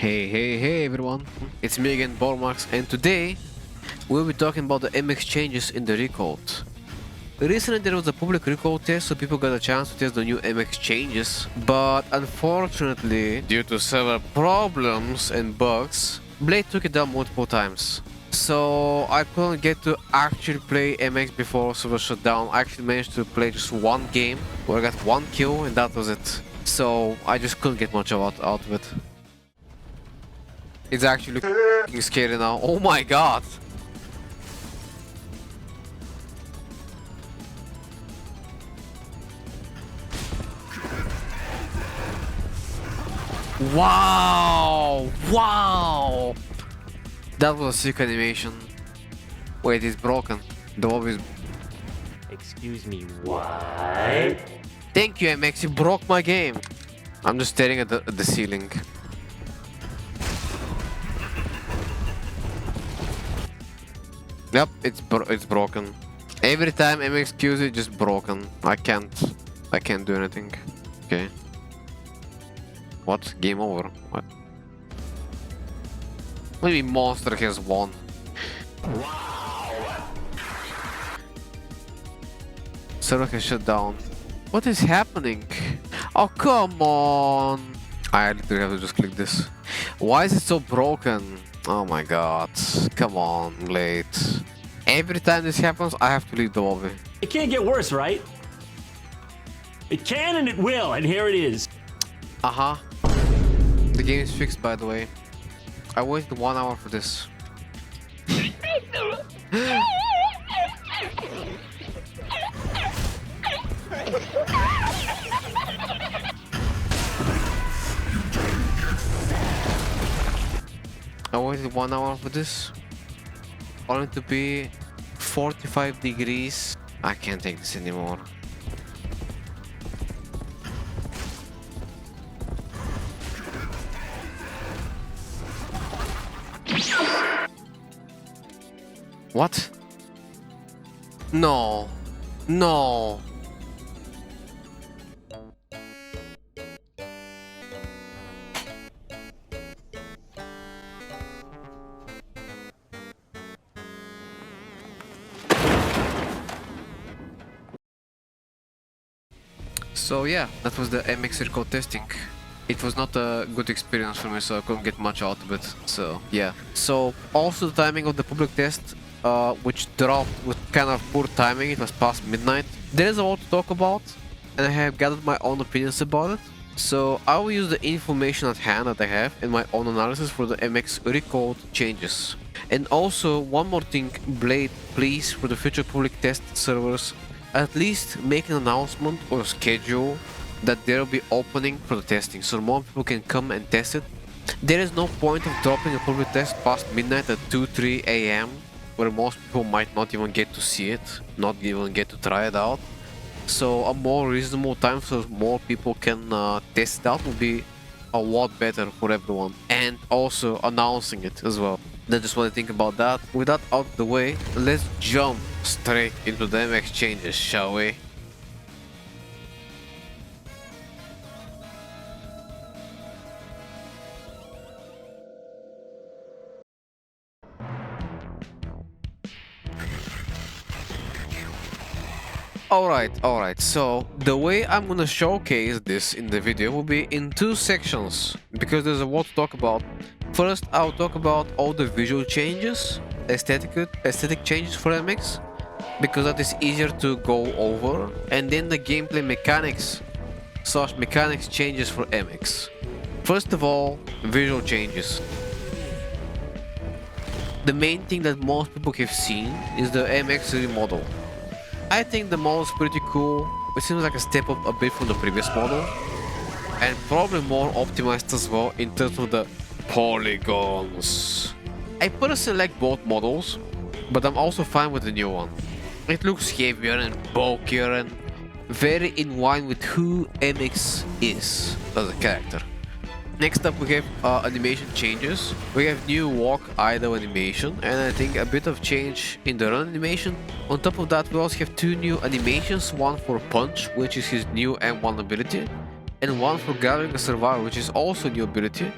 Hey everyone, it's me again, Bormax, and today we'll be talking about the MX changes in the Recode. Recently there was a public Recode test, so people got a chance to test the new MX changes, but unfortunately, due to several problems and bugs, Blade took it down multiple times. So I couldn't get to actually play MX before server shut down. I actually managed to play just one game where I got one kill and that was it. So I just couldn't get much out of it. It's actually looking scary now. Oh my god! Wow! Wow! That was a sick animation. Wait, it's broken. The mob is... Excuse me, what? Thank you, MX, you broke my game. I'm just staring at the ceiling. Yep, it's broken. Every time MX kills it, just broken. I can't do anything. Okay. What? Game over? What? Maybe monster has won. Wow. Server has shut down. What is happening? Oh, come on! I literally have to just click this. Why is it so broken? Oh my god. Come on, Blade. Every time this happens, I have to leave the lobby. It can't get worse, right? It can and it will, and here it is. Uh-huh. The game is fixed, by the way. I waited 1 hour for this. I waited 1 hour for this. Only to be 45 degrees. I can't take this anymore. What? No. No. So yeah, that was the MX Recode testing. It was not a good experience for me, so I couldn't get much out of it. So yeah. So also the timing of the public test, which dropped with kind of poor timing. It was past midnight. There is a lot to talk about, and I have gathered my own opinions about it. So I will use the information at hand that I have in my own analysis for the MX Recode changes. And also one more thing, Blade, please, for the future public test servers, at least make an announcement or a schedule that there will be opening for the testing, so more people can come and test it. There is no point of dropping a public test past midnight at 2-3 AM, where most people might not even get to see it, not even get to try it out. So a more reasonable time so more people can test it out will be a lot better for everyone. And also announcing it as well. That's just what I think about that. With that out of the way, let's jump straight into the MX changes, shall we? Alright, so the way I'm gonna showcase this in the video will be in two sections, because there's a lot to talk about. First, I'll talk about all the visual changes, aesthetic changes for MX, because that is easier to go over, and then the gameplay mechanics changes for MX. First of all, visual changes. The main thing that most people have seen is the MX remodel. I think the model is pretty cool. It seems like a step up a bit from the previous model, and probably more optimized as well in terms of the polygons. I personally like both models, but I'm also fine with the new one. It looks heavier and bulkier and very in line with who MX is as a character. Next up we have animation changes. We have new walk idle animation, and I think a bit of change in the run animation. On top of that we also have two new animations, one for Punch, which is his new M1 ability, and one for Gathering a Survivor, which is also a new ability.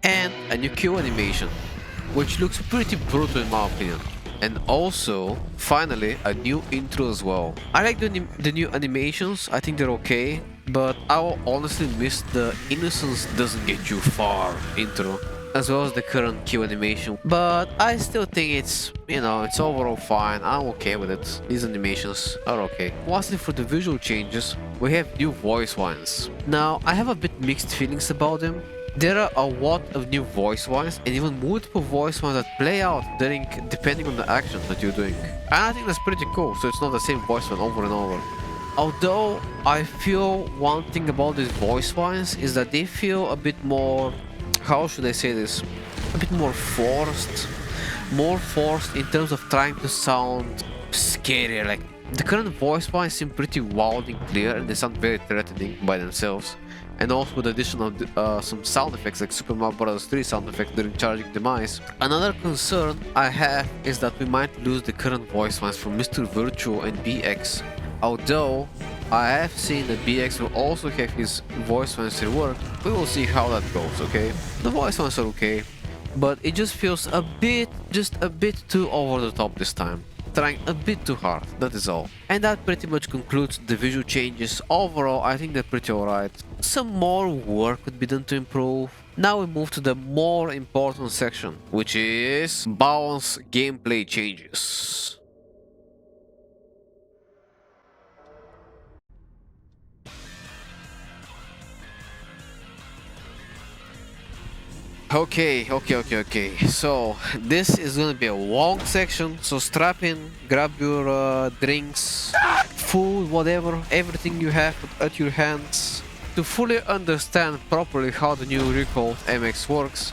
and a new Q animation, which looks pretty brutal in my opinion. And also, finally, a new intro as well. I like the new animations, I think they're okay, but I will honestly miss the innocence doesn't get you far intro, as well as the current Q animation. But I still think it's, you know, it's overall fine. I'm okay with it. These animations are okay. Lastly, for the visual changes, we have new voice lines. Now, I have a bit mixed feelings about them. There are a lot of new voice lines and even multiple voice lines that play out depending on the action that you're doing. And I think that's pretty cool, so it's not the same voice line over and over. Although I feel one thing about these voice lines is that they feel a bit more, how should I say this, a bit more forced in terms of trying to sound scarier. Like the current voice lines seem pretty wild and clear and they sound very threatening by themselves. And also with the addition of some sound effects like Super Mario Bros. 3 sound effect during charging demise. Another concern I have is that we might lose the current voice lines from Mr. Virtual and BX. Although I have seen that BX will also have his voice lines reworked, we will see how that goes, okay? The voice lines are okay, but it just feels just a bit too over the top this time. Trying a bit too hard, that is all. And that pretty much concludes the visual changes. Overall, I think they're pretty alright. Some more work could be done to improve. Now we move to the more important section, which is balance gameplay changes. Okay. So this is gonna be a long section, so strap in, grab your drinks, food, whatever, everything you have at your hands. To fully understand properly how the new Recode MX works,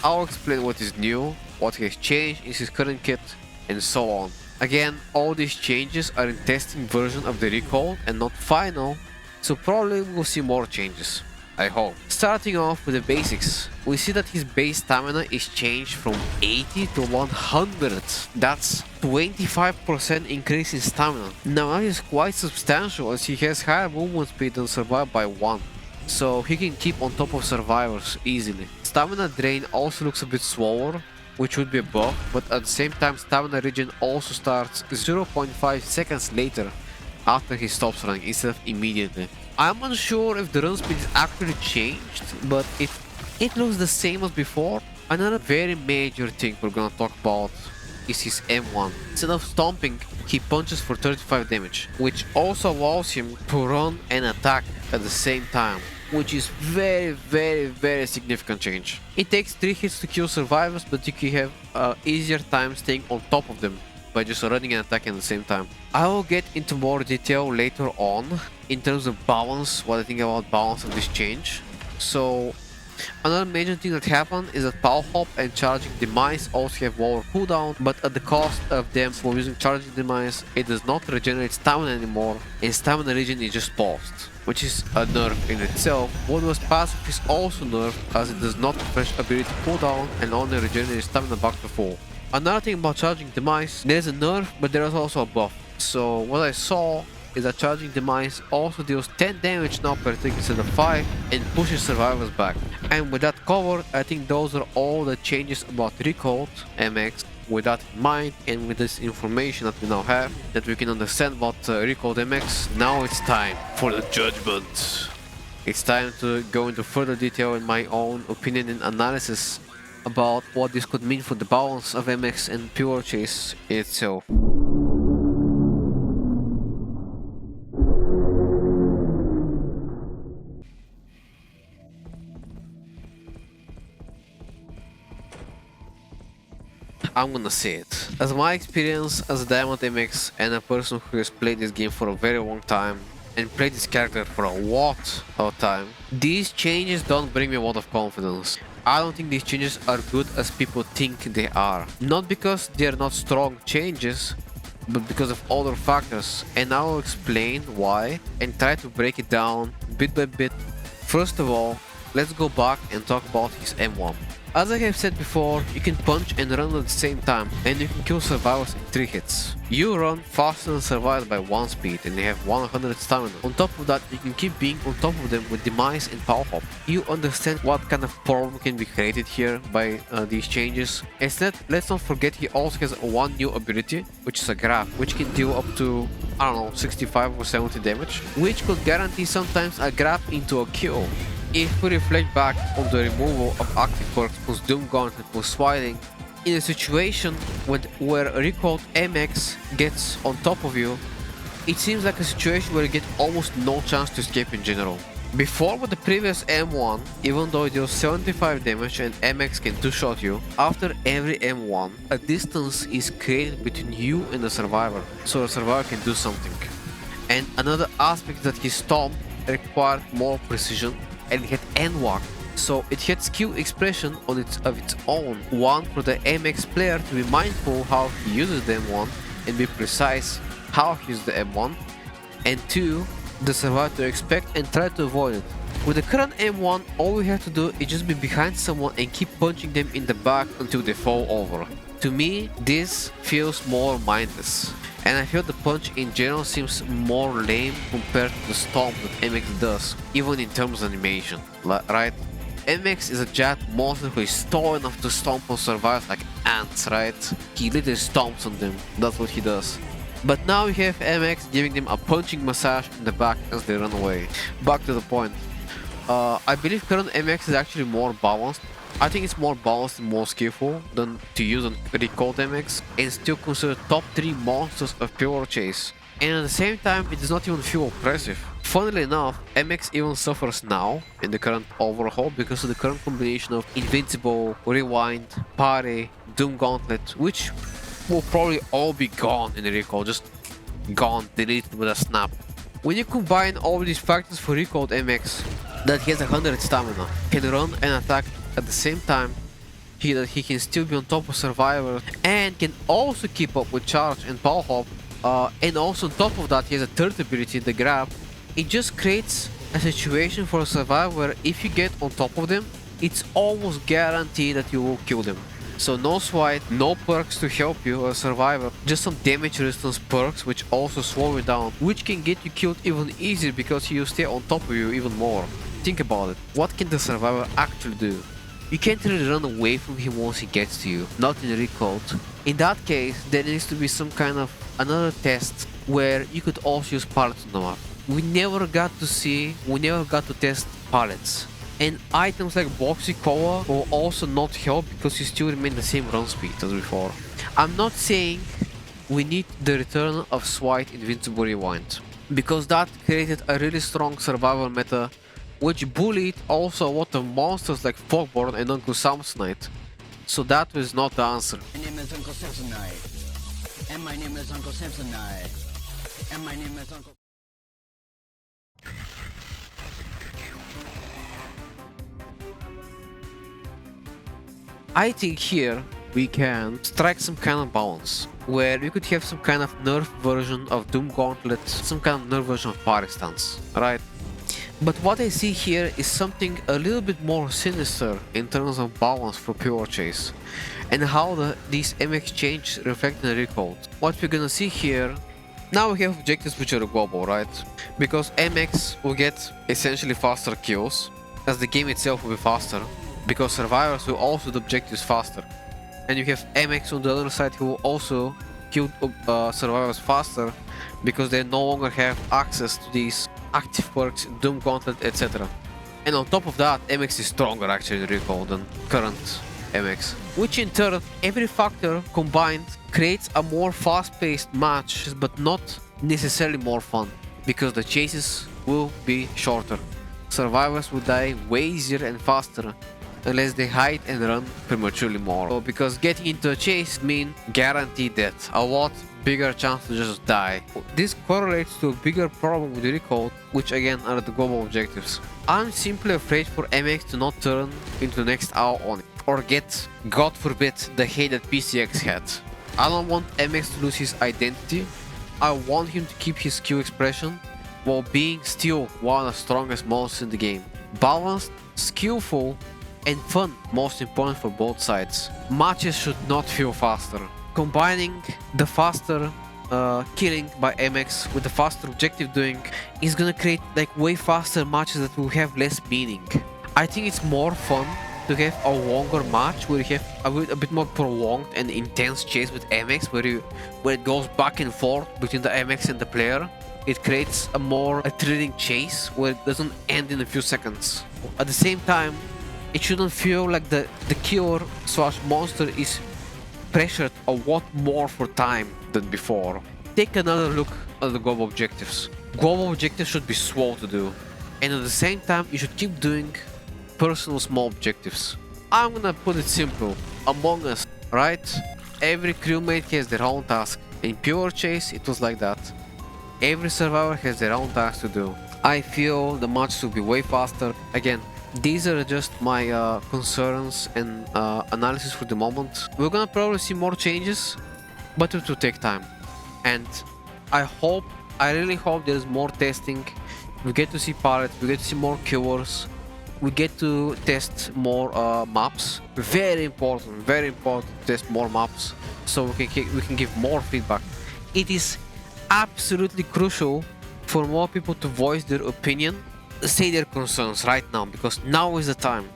I'll explain what is new, what has changed in his current kit, and so on. Again, all these changes are in testing version of the Recode and not final, so probably we'll see more changes. I hope. Starting off with the basics, we see that his base stamina is changed from 80 to 100. That's 25% increase in stamina. Now that is quite substantial as he has higher movement speed than Survive by 1. So he can keep on top of survivors easily. Stamina drain also looks a bit slower, which would be a buff, but at the same time stamina regen also starts 0.5 seconds later after he stops running instead of immediately. I'm unsure if the run speed is actually changed, but it looks the same as before. Another very major thing we're gonna talk about is his M1. Instead of stomping, he punches for 35 damage, which also allows him to run and attack at the same time, which is very significant change. It takes 3 hits to kill survivors, but you can have easier time staying on top of them by just running and attacking at the same time. I will get into more detail later on in terms of balance, what I think about balance of this change. So another major thing that happened is that Power Hop and Charging Demise also have lower cooldown, but at the cost of them for using Charging Demise, it does not regenerate stamina anymore, and stamina regen is just paused, which is a nerf in itself. What was passive is also nerfed as it does not refresh ability cooldown and only regenerates stamina back to full. Another thing about Charging Demise, there's a nerf, but there is also a buff. So what I saw is that Charging Demise also deals 10 damage now per tick instead of 5 and pushes survivors back. And with that covered, I think those are all the changes about Recode MX. With that in mind and with this information that we now have, that we can understand about Recode MX, now it's time for the judgment. It's time to go into further detail in my own opinion and analysis about what this could mean for the balance of MX and Pure Chase itself. I'm gonna say it. As my experience as a Diamond MX and a person who has played this game for a very long time and played this character for a lot of time, these changes don't bring me a lot of confidence. I don't think these changes are good as people think they are. Not because they are not strong changes, but because of other factors, and I will explain why and try to break it down bit by bit. First of all, let's go back and talk about his M1. As I have said before, you can punch and run at the same time, and you can kill survivors in 3 hits. You run faster than survivors by 1 speed, and they have 100 stamina. On top of that, you can keep being on top of them with demise and power hop. You understand what kind of problem can be created here by these changes. Instead, let's not forget he also has one new ability, which is a grab, which can deal up to, I don't know, 65 or 70 damage, which could guarantee sometimes a grab into a kill. If we reflect back on the removal of active perks plus Doom Gauntlet plus Swiding, in a situation where Recode MX gets on top of you, it seems like a situation where you get almost no chance to escape in general. Before with the previous M1, even though it deals 75 damage and MX can 2-shot you, after every M1, a distance is created between you and the survivor, so the survivor can do something. And another aspect is that his stomp required more precision, and it had N-Walk, so it had skill expression of its own. One, for the MX player to be mindful how he uses the M1 and be precise how he uses the M1, and 2, the survivor to expect and try to avoid it. With the current M1, all we have to do is just be behind someone and keep punching them in the back until they fall over. To me, this feels more mindless, and I feel the punch in general seems more lame compared to the stomp that MX does, even in terms of animation, right? MX is a jet monster who is tall enough to stomp on survivors like ants, right? He literally stomps on them, that's what he does. But now we have MX giving them a punching massage in the back as they run away. Back to the point. I believe current MX is actually more balanced. I think it's more balanced and more skillful than to use on Recode MX, and still considered top 3 monsters of pure chase. And at the same time, it does not even feel oppressive. Funnily enough, MX even suffers now in the current overhaul because of the current combination of Invincible, Rewind, Parry, Doom Gauntlet, which will probably all be gone in the Recode, just gone, deleted with a snap. When you combine all these factors for Recode MX, that he has 100 stamina, can run and attack at the same time, that he can still be on top of survivors, and can also keep up with charge and power hop, and also on top of that he has a third ability, the grab. It just creates a situation for a survivor where if you get on top of them, it's almost guaranteed that you will kill them. So no swipe, no perks to help you as a survivor, just some damage resistance perks which also slow you down, which can get you killed even easier because he will stay on top of you even more. Think about it, what can the survivor actually do? You can't really run away from him once he gets to you, not in Recode. In that case, there needs to be some kind of another test where you could also use pallets on the map. We never got to test pallets. And items like Boxy Koa will also not help because you still remain the same run speed as before. I'm not saying we need the return of Swite Invincible Rewind, because that created a really strong survival meta which bullied also a lot of monsters like Fogborn and Uncle Samsonite. So that was not the answer. My name is Uncle Samsonite. And my name is Uncle Samsonite. And my name is Uncle... I think here we can strike some kind of balance, where we could have some kind of nerf version of Doom Gauntlet, some kind of nerf version of Parry Stance, right? But what I see here is something a little bit more sinister in terms of balance for pure chase, and how these MX changes reflect in the Recode. What we're gonna see here, now we have objectives which are global, right? Because MX will get essentially faster kills, as the game itself will be faster, because survivors will also do objectives faster. And you have MX on the other side who will also kill survivors faster, because they no longer have access to these active perks, Doom Gauntlet, etc. And on top of that, MX is stronger actually in Recode than current MX. Which in turn, every factor combined creates a more fast-paced match, but not necessarily more fun, because the chases will be shorter. Survivors will die way easier and faster, unless they hide and run prematurely more. So because getting into a chase means guaranteed death, a lot bigger chance to just die. This correlates to a bigger problem with Recode, which again are the global objectives. I'm simply afraid for MX to not turn into the next hour on it, or get, God forbid, the hate that PCX had. I don't want MX to lose his identity, I want him to keep his skill expression, while being still one of the strongest monsters in the game. Balanced, skillful, and fun, most important for both sides. Matches should not feel faster. Combining the faster killing by MX with the faster objective doing is gonna create like way faster matches that will have less meaning. I think it's more fun to have a longer match where you have a bit more prolonged and intense chase with MX where it goes back and forth between the MX and the player. It creates a thrilling chase where it doesn't end in a few seconds. At the same time, it shouldn't feel like the killer / monster is pressured a lot more for time than before. Take another look at the global objectives. Global objectives should be slow to do, and at the same time you should keep doing personal small objectives. I'm gonna put it simple. Among Us, right? Every crewmate has their own task. In Pure Chase it was like that. Every survivor has their own task to do. I feel the match should be way faster. Again, these are just my concerns and analysis for the moment. We're gonna probably see more changes, but it will take time. And I really hope there's more testing. We get to see pirates, we get to see more killers, we get to test more maps. Very important to test more maps so we can give more feedback. It is absolutely crucial for more people to voice their opinion, say their concerns right now, because now is the time.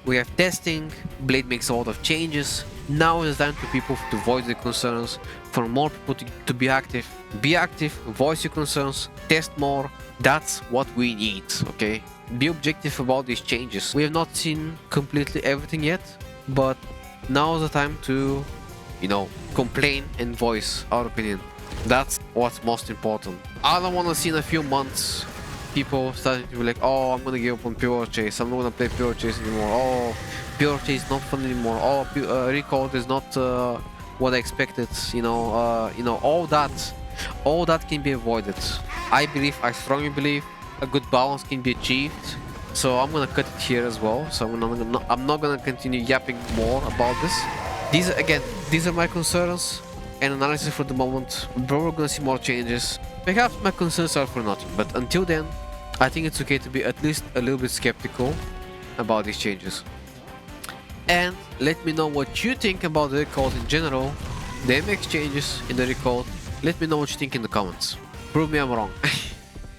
We have testing, Blade makes a lot of changes. Now is the time for people to voice their concerns, for more people to be active. Be active, voice your concerns, test more. That's what we need, okay? Be objective about these changes. We have not seen completely everything yet, but now is the time to, complain and voice our opinion. That's what's most important. I don't want to see in a few months people starting to be like, oh, I'm gonna give up on Pure Chase, I'm not gonna play Pure Chase anymore, oh, Pure Chase is not fun anymore, oh, Recode is not what I expected, all that can be avoided. I strongly believe a good balance can be achieved, so I'm gonna cut it here as well, so I'm not gonna continue yapping more about this. These are my concerns and analysis for the moment. We're probably gonna see more changes. Perhaps my concerns are for nothing, but until then, I think it's okay to be at least a little bit skeptical about these changes. And let me know what you think about the Recode in general, the MX changes in the Recode. Let me know what you think in the comments. Prove me I'm wrong.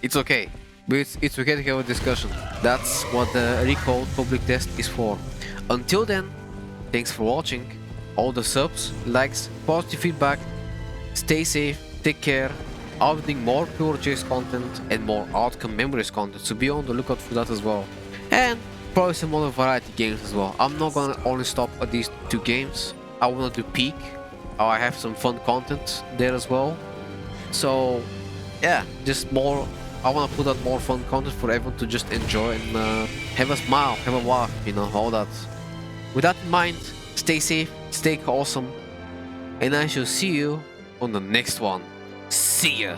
It's okay, but it's okay to have a discussion. That's what the Recode Public Test is for. Until then, thanks for watching. All the subs, likes, positive feedback. Stay safe, take care. I'll be doing more Pure Chase content and more Outcome Memories content, so be on the lookout for that as well. And probably some other variety games as well. I'm not gonna only stop at these 2 games. I wanna do Peak. I have some fun content there as well. So yeah, just more. I wanna put out more fun content for everyone to just enjoy and have a smile, have a laugh, all that. With that in mind, stay safe, stay awesome, and I shall see you on the next one. See ya!